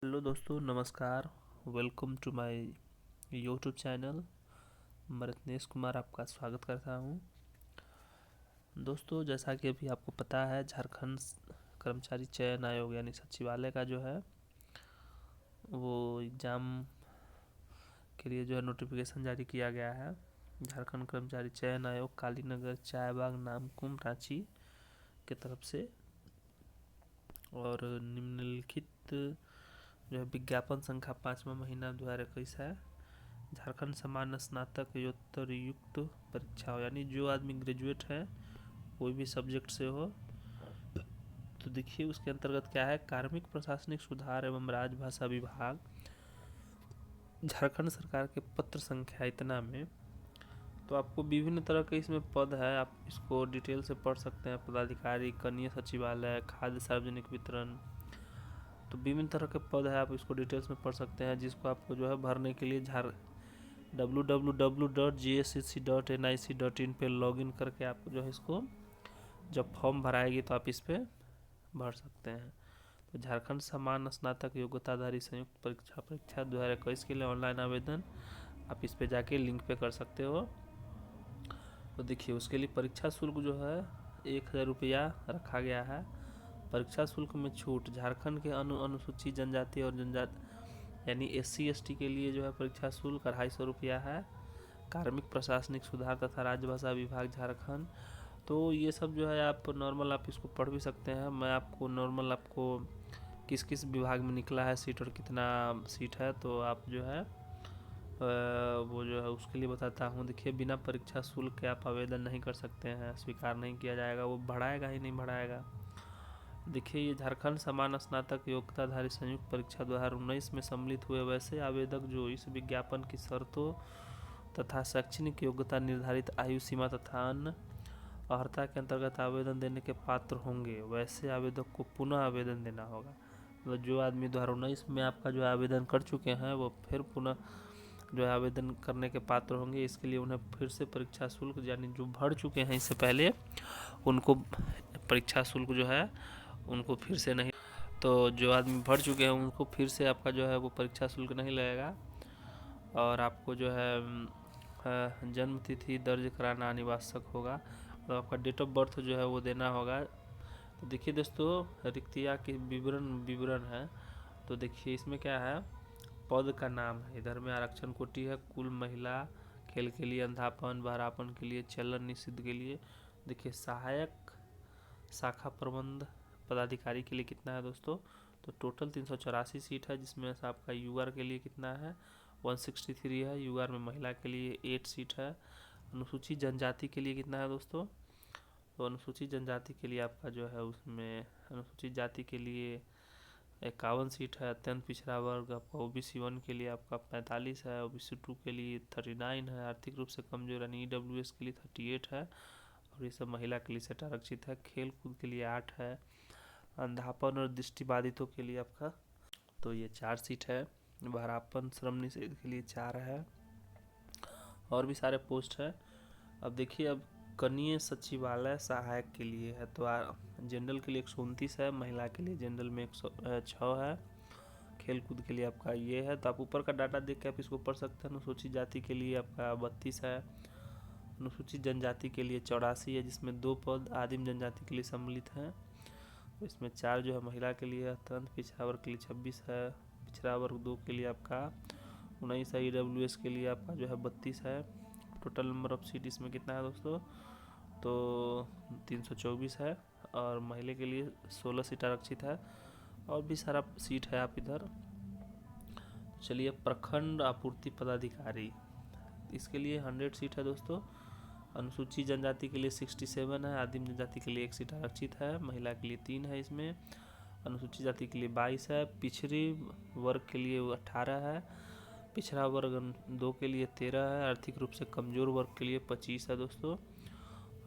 Hello दोस्तों, नमस्कार। Welcome to my YouTube channel. मैं रत्नेश कुमार आपका स्वागत करता हूं। दोस्तों, जैसा कि अभी आपको पता है, झारखंड कर्मचारी चयन आयोग यानी सचिवालय का जो है वो एग्ज़ाम के लिए जो है नोटिफिकेशन जारी किया गया है। झारखंड कर्मचारी चयन आयोग कालीनगर चायबाग नामकुम रांची की तरफ से, और निम्नलिखित जो है विज्ञापन संख्या 5वां महीना 2021 है। झारखंड सामान्य स्नातक योत्तर युक्त परीक्षा हो, यानी जो आदमी ग्रेजुएट है कोई भी सब्जेक्ट से हो, तो देखिए उसके अंतर्गत क्या है। कार्मिक प्रशासनिक सुधार एवं राजभाषा विभाग झारखंड सरकार के पत्र संख्या इतना में, तो आपको विभिन्न तरह के इसमें पद है। आप इसको डिटेल से पढ़ सकते हैं। पदाधिकारी, कनीय सचिवालय, खाद्य सार्वजनिक वितरण, तो विभिन्न तरह के पद है। आप इसको डिटेल्स में पढ़ सकते हैं, जिसको आपको जो है भरने के लिए www.jscc.nic.in पे लॉगिन करके आपको जो है इसको जब फॉर्म भराएगी तो आप इस पर भर सकते हैं। तो झारखंड सामान्य स्नातक योग्यताधारी संयुक्त परीक्षा 2021 के लिए ऑनलाइन आवेदन आप इस पे जाके लिंक पे कर सकते हो। तो देखिए उसके लिए परीक्षा शुल्क जो है 1000 रुपया रखा गया है। परीक्षा शुल्क में छूट झारखंड के अनुसूचित जनजाति और जनजाति यानी SC ST के लिए जो है परीक्षा शुल्क 250 रुपया है। कार्मिक प्रशासनिक सुधार तथा राजभाषा विभाग झारखंड, तो ये सब जो है आप नॉर्मल आप इसको पढ़ भी सकते हैं। मैं आपको नॉर्मल आपको किस किस विभाग में निकला है सीट और कितना सीट है, तो आप जो है वो जो है उसके लिए बताता हूँ। देखिए, बिना परीक्षा शुल्क के आप आवेदन नहीं कर सकते हैं, स्वीकार नहीं किया जाएगा, वो बढ़ाएगा ही नहीं बढ़ाएगा। देखिए, ये झारखंड सामान्य स्नातक योग्यताधारी संयुक्त परीक्षा 2019 में सम्मिलित हुए वैसे आवेदक जो इस विज्ञापन की शर्तों तथा शैक्षणिक योग्यता, निर्धारित आयु सीमा तथा अन्य अर्हता के अंतर्गत आवेदन देने के पात्र होंगे, वैसे आवेदक को पुनः आवेदन देना होगा। मतलब जो आदमी 2019 में आपका जो आवेदन कर चुके हैं वो फिर पुनः जो है आवेदन करने के पात्र होंगे। इसके लिए उन्हें फिर से परीक्षा शुल्क, यानी जो भर चुके हैं इससे पहले, उनको परीक्षा शुल्क जो है उनको फिर से नहीं, तो जो आदमी भर चुके हैं उनको फिर से आपका जो है वो परीक्षा शुल्क नहीं लगेगा। और आपको जो है जन्म तिथि दर्ज कराना अनिवार्य होगा, तो आपका डेट ऑफ बर्थ जो है वो देना होगा। तो देखिए दोस्तों, रिक्तियाँ के विवरण है। तो देखिए इसमें क्या है, पद का नाम है, इधर में आरक्षण कोटि है, कुल महिला, खेल के लिए, अंधापन, बहरापन के लिए, चलन निषिद्ध के लिए। देखिए सहायक शाखा प्रबंध पदाधिकारी के लिए कितना है दोस्तों, तो टोटल 384 सीट है, जिसमें से आपका UR के लिए कितना है 163 है। UR में महिला के लिए 8 सीट है। अनुसूचित जनजाति के लिए कितना है दोस्तों, तो अनुसूचित जनजाति के लिए आपका जो है उसमें अनुसूचित जाति के लिए 51 सीट है। अत्यंत पिछड़ा वर्ग आपका OBC 1 के लिए आपका 45 है। OBC 2 के लिए 39 है। आर्थिक रूप से कमजोर यानी EWS के लिए 38 है, और ये सब महिला के लिए सेट आरक्षित है। खेल कूद के लिए 8 है। अंधापन और दृष्टिबाधितों के लिए आपका तो ये 4 सीट है। बहरापन श्रम निषेध के लिए 4 है, और भी सारे पोस्ट है। अब देखिए, अब कनीय सचिवालय सहायक के लिए है, तो जनरल के लिए 129 है, महिला के लिए जनरल में 106 है। खेल कूद के लिए आपका ये है, तो आप ऊपर का डाटा देख के आप इसको पढ़ सकते हैं। अनुसूचित जाति के लिए आपका 32 है। अनुसूचित जनजाति के लिए 84 है, जिसमें 2 पद आदिम जनजाति के लिए सम्मिलित हैं। तो इसमें 4 जो है महिला के लिए, अत्यंत पिछड़ा वर्ग के लिए 26 है। पिछड़ा वर्ग 2 के लिए आपका 19 है। EWS के लिए आपका जो है 32 है। टोटल नंबर ऑफ सीट इसमें कितना है दोस्तों, तो 324 है, और महिला के लिए 16 सीट आरक्षित है, और भी सारा सीट है। आप इधर चलिए, प्रखंड आपूर्ति पदाधिकारी, इसके लिए 100 सीट है दोस्तों। अनुसूचित जनजाति के लिए 67 है। आदिम जनजाति के लिए 1 सीट आरक्षित है। महिला के लिए 3 है इसमें। अनुसूचित जाति के लिए 22 है। पिछड़ी वर्ग के लिए 18 है। पिछड़ा वर्ग 2 के लिए 13 है। आर्थिक रूप से कमज़ोर वर्ग के लिए 25 है दोस्तों,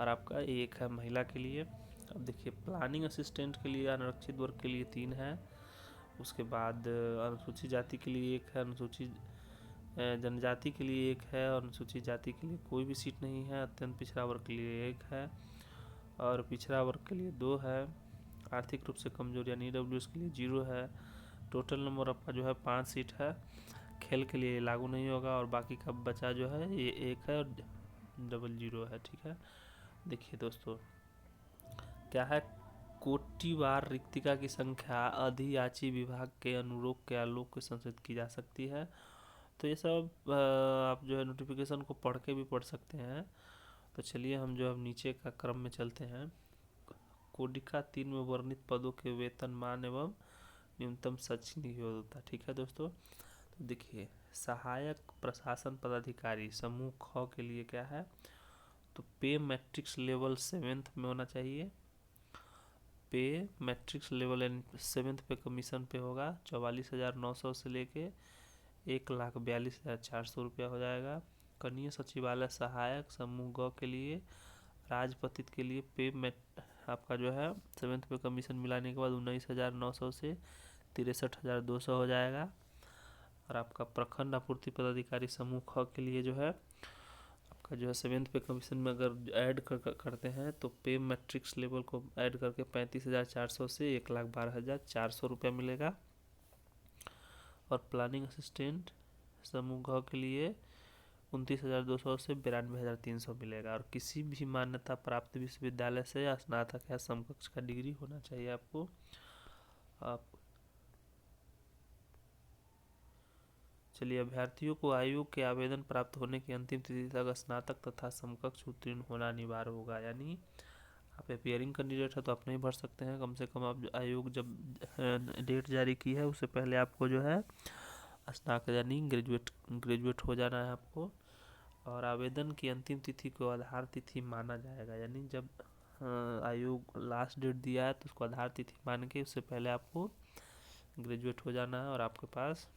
और आपका 1 है महिला के लिए। अब देखिए, प्लानिंग असिस्टेंट के लिए अनारक्षित वर्ग के लिए 3 है। उसके बाद अनुसूचित जाति के लिए 1 है। अनुसूचित जनजाति के लिए 1 है, और अनुसूचित जाति के लिए कोई भी सीट नहीं है। अत्यंत पिछड़ा वर्ग के लिए 1 है, और पिछड़ा वर्ग के लिए 2 है। आर्थिक रूप से कमजोर यानी EWS के लिए 0 है। टोटल नंबर आपका जो है 5 सीट है। खेल के लिए लागू नहीं होगा और बाकी का बचा जो है ये 1 है और 00 है। ठीक है, देखिए दोस्तों क्या है, कोटिवार रिक्तिका की संख्या अधियाची विभाग के अनुरोध के आलोक में संशोधित की जा सकती है। तो ये सब आप जो है नोटिफिकेशन को पढ़ के भी पढ़ सकते हैं। तो चलिए हम जो अब नीचे का क्रम में चलते हैं। कोडिका 3 में वर्णित पदों के वेतनमान एवं न्यूनतम शैक्षणिक योग्यता। ठीक है दोस्तों, तो देखिए सहायक प्रशासन पदाधिकारी समूह ख के लिए क्या है, तो पे मैट्रिक्स लेवल 7th में होना चाहिए। पे मैट्रिक्स लेवल 7th पे कमीशन पे होगा 44,900 से लेके 1,42,400 रुपया हो जाएगा। कनीय सचिवालय सहायक समूह ग के लिए राजपत्रित के लिए पे आपका जो है 7th पे कमीशन मिलाने के बाद 19,900 से 63,200 हो जाएगा। और आपका प्रखंड आपूर्ति पदाधिकारी समूह ख के लिए जो है आपका जो है 7th पे कमीशन में अगर ऐड करते हैं तो पे मैट्रिक्स लेवल को ऐड करके 35,400 से 1,12,400 रुपया मिलेगा। और प्लानिंग असिस्टेंट समूह घ के लिए 29,200 से 92,300 मिलेगा। और किसी भी मान्यता प्राप्त विश्वविद्यालय से स्नातक या समकक्ष का डिग्री होना चाहिए आपको। आप चलिए, अभ्यर्थियों को आयोग के आवेदन प्राप्त होने की अंतिम तिथि तक स्नातक तथा समकक्ष उत्तीर्ण होना अनिवार्य होगा। यानी आप अपियरिंग कैंडिडेट है तो आप नहीं भर सकते हैं, कम से कम आप आयोग जब डेट जारी की है उससे पहले आपको जो है स्नातक यानी ग्रेजुएट हो जाना है आपको। और आवेदन की अंतिम तिथि को आधार तिथि माना जाएगा। यानी जब आयोग लास्ट डेट दिया है तो उसको आधार तिथि मान के उससे पहले आपको ग्रेजुएट हो जाना है और आपके पास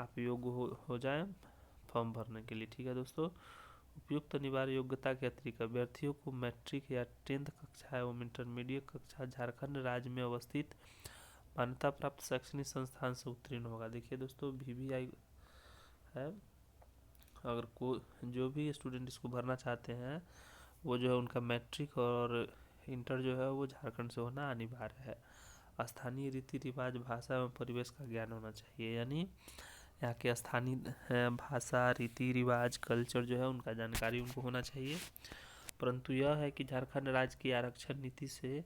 आप योग्य हो जाए फॉर्म भरने के लिए। ठीक है दोस्तों, उपयुक्त अनिवार्य योग्यता के अतिरिक्त अभ्यर्थियों को मैट्रिक या 10th कक्षा एवं इंटरमीडिएट कक्षा झारखंड राज्य में अवस्थित मान्यता प्राप्त शैक्षणिक संस्थान से उत्तीर्ण होगा। देखिए दोस्तों VVI है, अगर जो भी स्टूडेंट इसको भरना चाहते हैं वो जो है उनका मैट्रिक और इंटर जो है वो झारखंड से होना अनिवार्य है। स्थानीय रीति रिवाज भाषा एवं परिवेश का ज्ञान होना चाहिए। यानी यहाँ के स्थानीय भाषा रीति रिवाज कल्चर जो है उनका जानकारी उनको होना चाहिए। परंतु यह है कि झारखंड राज्य की आरक्षण नीति से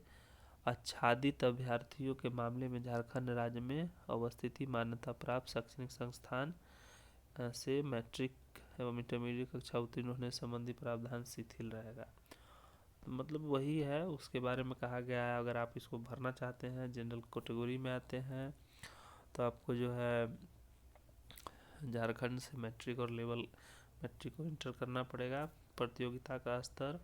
आच्छादित अभ्यर्थियों के मामले में झारखंड राज्य में अवस्थिति मान्यता प्राप्त शैक्षणिक संस्थान से मैट्रिक एवं इंटरमीडिएट कक्षा उत्तीर्ण होने संबंधी प्रावधान शिथिल रहेगा। तो मतलब वही है, उसके बारे में कहा गया है। अगर आप इसको भरना चाहते हैं, जनरल कैटेगरी में आते हैं, तो आपको जो है झारखंड से मैट्रिक और इंटर करना पड़ेगा। प्रतियोगिता का स्तर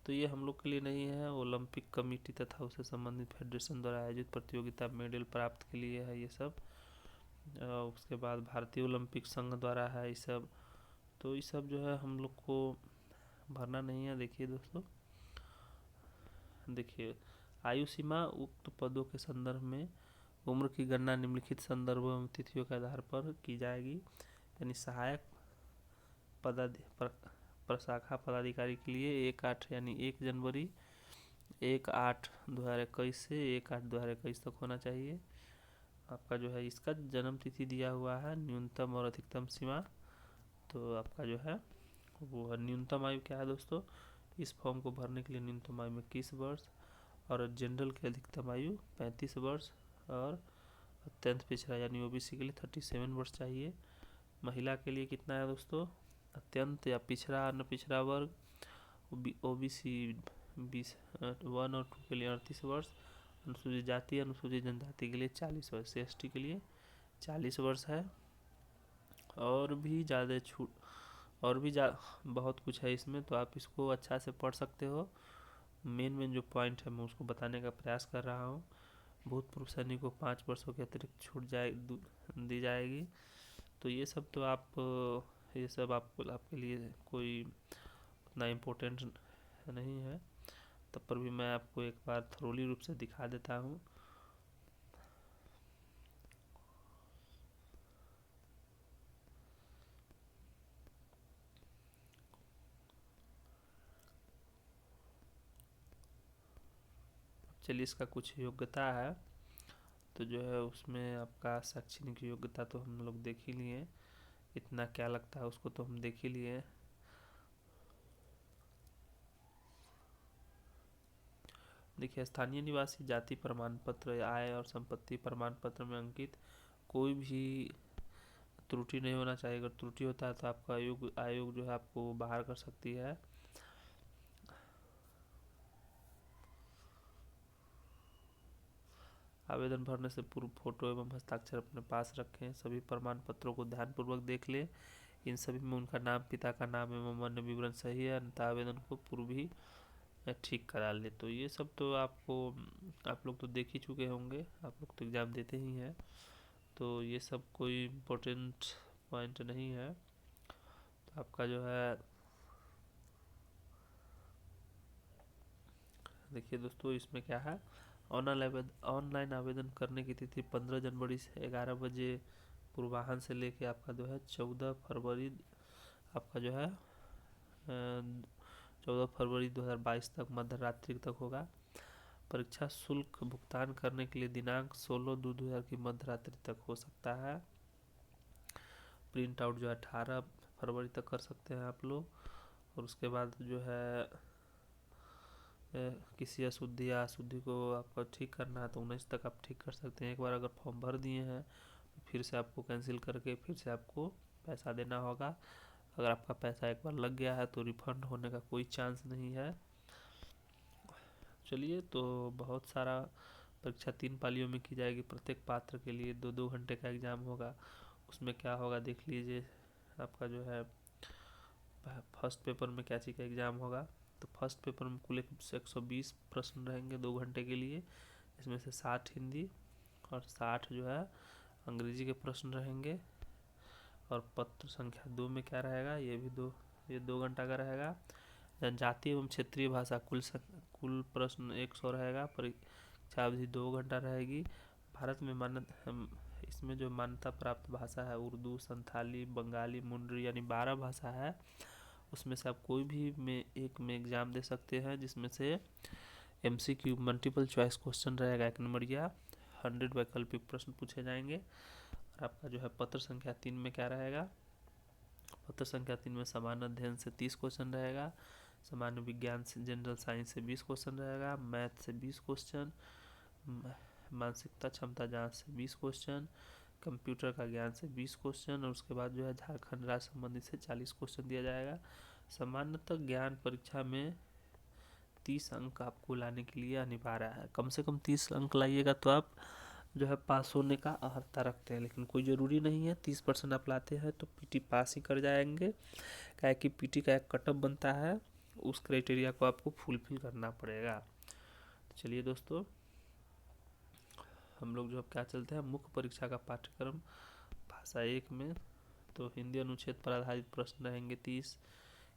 तो ये हम लोग के लिए नहीं है, ओलंपिक कमेटी तथा उससे संबंधित फेडरेशन द्वारा आयोजित प्रतियोगिता मेडल प्राप्त के लिए है ये सब। उसके बाद भारतीय ओलंपिक संघ द्वारा है ये सब। तो ये सब जो है हम लोग को भरना नहीं है। देखिए दोस्तों, देखिए आयु सीमा उक्त पदों के संदर्भ में उम्र की गणना निम्नलिखित संदर्भों एवं तिथियों के आधार पर की जाएगी। यानी सहायक प्रशाखा पदाधिकारी के लिए 1/8 यानी 1 जनवरी 1/8/2021 से 1/8/2021 तक होना चाहिए। आपका जो है इसका जन्म तिथि दिया हुआ है, न्यूनतम और अधिकतम सीमा तो आपका जो है वो है। न्यूनतम आयु क्या है दोस्तों, इस फॉर्म को भरने के लिए न्यूनतम आयु 21 वर्ष और जनरल की अधिकतम आयु 35 वर्ष और अत्यंत पिछड़ा यानी OBC के लिए 37 वर्ष चाहिए। महिला के लिए कितना है दोस्तों, अत्यंत या पिछड़ा अन्य पिछड़ा वर्ग OBC 1 और 2 के लिए 38 वर्ष, अनुसूचित जाति अनुसूचित जनजाति के लिए 40 वर्ष, ST के लिए 40 वर्ष है। और भी ज़्यादा छूट और भी बहुत कुछ है इसमें, तो आप इसको अच्छा से पढ़ सकते हो। मेन जो पॉइंट है मैं उसको बताने का प्रयास कर रहा हूँ। भूतपूर्व सैनिक को 5 वर्षों के अतिरिक्त छूट दी जाएगी। तो ये सब तो ये सब आपके लिए कोई उतना इम्पोर्टेंट नहीं है, तब पर भी मैं आपको एक बार थरोली रूप से दिखा देता हूँ। चलिए, इसका कुछ योग्यता है। तो जो है उसमें आपका शैक्षणिक योग्यता तो हम लोग देख ही लिए, इतना क्या लगता है उसको तो हम देख ही लिए। देखिए, स्थानीय निवासी जाति प्रमाण पत्र, आय और संपत्ति प्रमाण पत्र में अंकित कोई भी त्रुटि नहीं होना चाहिए। अगर त्रुटि होता है तो आपका आयोग जो है आपको बाहर कर सकती है। आवेदन भरने से पूर्व फोटो एवं हस्ताक्षर अपने पास रखें। सभी प्रमाण पत्रों को ध्यानपूर्वक देख लें। इन सभी में उनका नाम, पिता का नाम एवं अन्य विवरण सही है, अन्यथा आवेदन को पूर्व ही ठीक करा ले। तो ये सब तो आपको, आप लोग तो देख ही चुके होंगे, आप लोग तो एग्ज़ाम देते ही हैं, तो ये सब कोई इम्पोर्टेंट पॉइंट नहीं है। तो आपका जो है, देखिए दोस्तों, इसमें क्या है, ऑनलाइन आवेदन करने की तिथि 15 जनवरी से 11 बजे पूर्वाह्न से लेके आपका जो है 14 फरवरी, आपका जो है 14 फरवरी 2022 तक मध्य रात्रि तक होगा। परीक्षा शुल्क भुगतान करने के लिए दिनांक 16/2/2000 की मध्य रात्रि तक हो सकता है। प्रिंट आउट जो है 18 फरवरी तक कर सकते हैं आप लोग। और उसके बाद जो है किसी अशुद्धि या अशुद्धि को आपको ठीक करना है तो 19 तक आप ठीक कर सकते हैं। एक बार अगर फॉर्म भर दिए हैं तो फिर से आपको कैंसिल करके फिर से आपको पैसा देना होगा। अगर आपका पैसा एक बार लग गया है तो रिफंड होने का कोई चांस नहीं है। चलिए, तो बहुत सारा परीक्षा 3 पालियों में की जाएगी। प्रत्येक पात्र के लिए 2-2 घंटे का एग्ज़ाम होगा। उसमें क्या होगा देख लीजिए। आपका जो है फर्स्ट पेपर में क्या चीज़ का एग्ज़ाम होगा, तो फर्स्ट पेपर में कुल 120 प्रश्न रहेंगे 2 घंटे के लिए। इसमें से 60 हिंदी और 60 जो है अंग्रेजी के प्रश्न रहेंगे। और पत्र संख्या 2 में क्या रहेगा, ये 2 घंटा का रहेगा। जनजातीय एवं क्षेत्रीय भाषा कुल प्रश्न 100 रहेगा। परीक्षा अवधि 2 घंटा रहेगी। भारत में इसमें जो मान्यता प्राप्त भाषा है उर्दू, संथाली, बंगाली, मुंडरी, यानी 12 भाषा है। उसमें से आप कोई भी एक में एग्ज़ाम दे सकते हैं, जिसमें से MCQ मल्टीपल चॉइस क्वेश्चन रहेगा 1 नंबरिया, 100 वैकल्पिक प्रश्न पूछे जाएंगे। और आपका जो है पत्र संख्या 3 में क्या रहेगा, पत्र संख्या 3 में सामान्य अध्ययन से 30 क्वेश्चन रहेगा, सामान्य विज्ञान से, जनरल साइंस से 20 क्वेश्चन रहेगा, मैथ से 20 क्वेश्चन, मानसिकता क्षमता जांच से 20 क्वेश्चन, कंप्यूटर का ज्ञान से 20 क्वेश्चन, और उसके बाद जो है झारखंड राज्य संबंधित से 40 क्वेश्चन दिया जाएगा। सामान्यतः ज्ञान परीक्षा में 30 अंक आपको लाने के लिए अनिवार्य है। कम से कम 30 अंक लाइएगा तो आप जो है पास होने का अर्हता रखते हैं, लेकिन कोई ज़रूरी नहीं है। 30% आप लाते हैं तो PT पास ही कर जाएंगे, क्या है कि PT का एक कटअप बनता है, उस क्राइटेरिया को आपको फुलफिल करना पड़ेगा। तो चलिए दोस्तों, हम लोग जो अब क्या चलते हैं मुख्य परीक्षा का पाठ्यक्रम भाषा 1 में। तो हिंदी अनुच्छेद पर आधारित प्रश्न रहेंगे 30,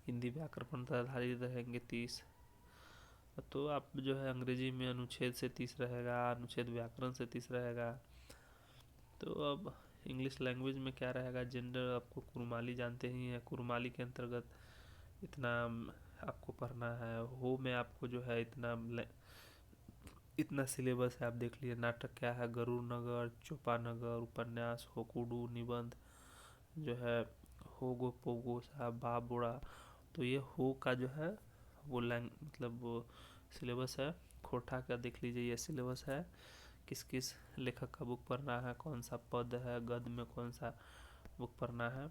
हिंदी व्याकरण पर आधारित रहेंगे 30। तो आप जो है अंग्रेजी में अनुच्छेद से 30 रहेगा, अनुच्छेद व्याकरण से 30 रहेगा। तो अब इंग्लिश लैंग्वेज में क्या रहेगा, जेंडर आपको कुरमाली जानते ही हैं, कुरमाली के अंतर्गत इतना आपको पढ़ना है। हो में आपको जो है इतना सिलेबस है, आप देख लीजिए। नाटक क्या है, गरुड़ नगर, चोपानगर, उपन्यास, होकुडू, निबंध जो है, होगो पोगो साहब, बाबोड़ा। तो ये हो का जो है वो मतलब वो सिलेबस है। खोटा का देख लीजिए, ये सिलेबस है। किस किस लेखक का बुक पढ़ना है, कौन सा पद है, गद्य में कौन सा बुक पढ़ना है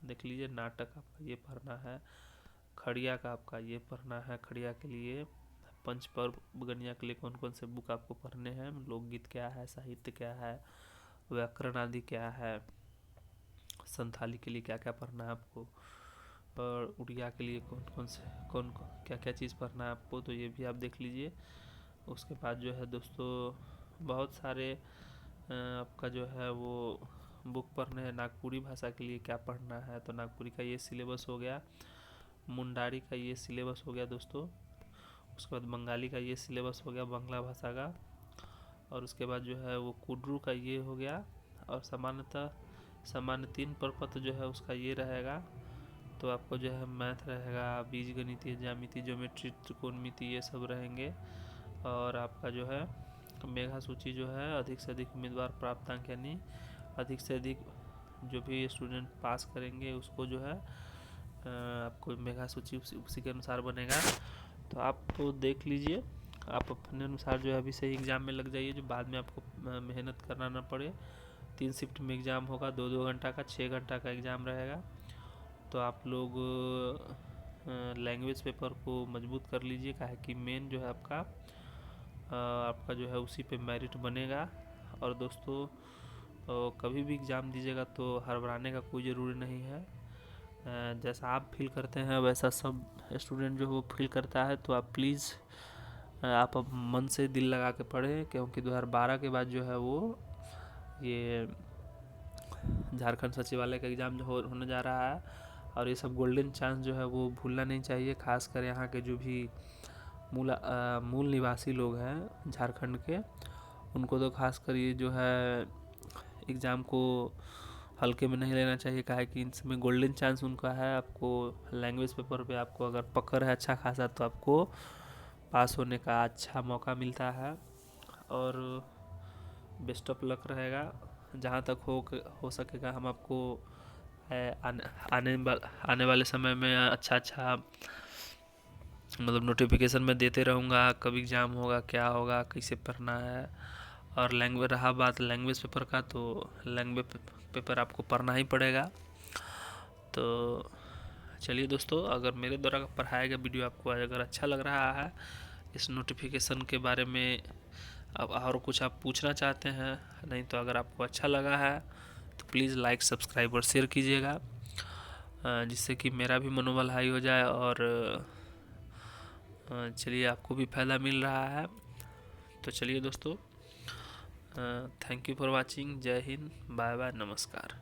देख लीजिए। नाटक आपका ये पढ़ना है। खड़िया का आपका ये पढ़ना है। खड़िया के लिए पंच पर्व गनिया के लिए कौन कौन से बुक आपको पढ़ने हैं, लोकगीत क्या है, साहित्य क्या है, व्याकरण आदि क्या है, संथाली के लिए क्या क्या पढ़ना है आपको, और उड़िया के लिए कौन क्या क्या चीज़ पढ़ना है आपको, तो ये भी आप देख लीजिए। उसके बाद जो है दोस्तों बहुत सारे आपका जो है वो बुक पढ़ने हैं। नागपुरी भाषा के लिए क्या पढ़ना है, तो नागपुरी का ये सिलेबस हो गया। मुंडारी का ये सिलेबस हो गया दोस्तों। उसके बाद बंगाली का ये सिलेबस हो गया, बांग्ला भाषा का। और उसके बाद जो है वो कुड्रू का ये हो गया। और सामान्य 3 प्रपत्र जो है उसका ये रहेगा। तो आपको जो है मैथ रहेगा, बीज गणितीय, ज्यामिति, ज्योमेट्री, त्रिकोणमिति, ये सब रहेंगे। और आपका जो है मेगा सूची जो है अधिक से अधिक उम्मीदवार प्राप्तांक, यानी अधिक से अधिक जो भी स्टूडेंट पास करेंगे उसको जो है आपको मेगा सूची उसी के अनुसार बनेगा। तो आप तो देख लीजिए, आप अपने अनुसार जो है अभी से ही एग्ज़ाम में लग जाइए, जो बाद में आपको मेहनत करना ना पड़े। 3 शिफ्ट में एग्ज़ाम होगा, 2-2 घंटा का, 6 घंटा का एग्ज़ाम रहेगा। तो आप लोग लैंग्वेज पेपर को मजबूत कर लीजिए, काहे कि मेन जो है आपका जो है उसी पे मेरिट बनेगा। और दोस्तों कभी भी एग्ज़ाम दीजिएगा तो हड़बड़ाने का कोई ज़रूरी नहीं है। जैसा आप फील करते हैं वैसा सब स्टूडेंट जो वो फील करता है। तो आप प्लीज़ आप अब मन से दिल लगा के पढ़ें, क्योंकि 2012 के बाद जो है वो ये झारखंड सचिवालय का एग्ज़ाम जो होने जा रहा है। और ये सब गोल्डन चांस जो है वो भूलना नहीं चाहिए। खासकर यहाँ के जो भी मूल निवासी लोग हैं झारखंड के, उनको तो खासकर ये जो है एग्ज़ाम को हल्के में नहीं लेना चाहिए, काहे कि इसमें गोल्डन चांस उनका है। आपको लैंग्वेज पेपर पे आपको अगर पकड़ है अच्छा खासा तो आपको पास होने का अच्छा मौका मिलता है। और बेस्ट ऑफ लक रहेगा। जहाँ तक हो सकेगा हम आपको आने वाले समय में अच्छा मतलब नोटिफिकेशन में देते रहूँगा, कब एग्ज़ाम होगा, क्या होगा, कैसे पढ़ना है। और रहा बात लैंग्वेज पेपर का, तो लैंग्वेज पेपर आपको पढ़ना ही पड़ेगा। तो चलिए दोस्तों, अगर मेरे द्वारा पढ़ाया गया वीडियो आपको अगर अच्छा लग रहा है, इस नोटिफिकेशन के बारे में अब और कुछ आप पूछना चाहते हैं, नहीं तो अगर आपको अच्छा लगा है तो प्लीज़ लाइक, सब्सक्राइब और शेयर कीजिएगा, जिससे कि मेरा भी मनोबल हाई हो जाए। और चलिए आपको भी फ़ायदा मिल रहा है। तो चलिए दोस्तों, थैंक यू फॉर वाचिंग। जय हिंद, बाय बाय, नमस्कार।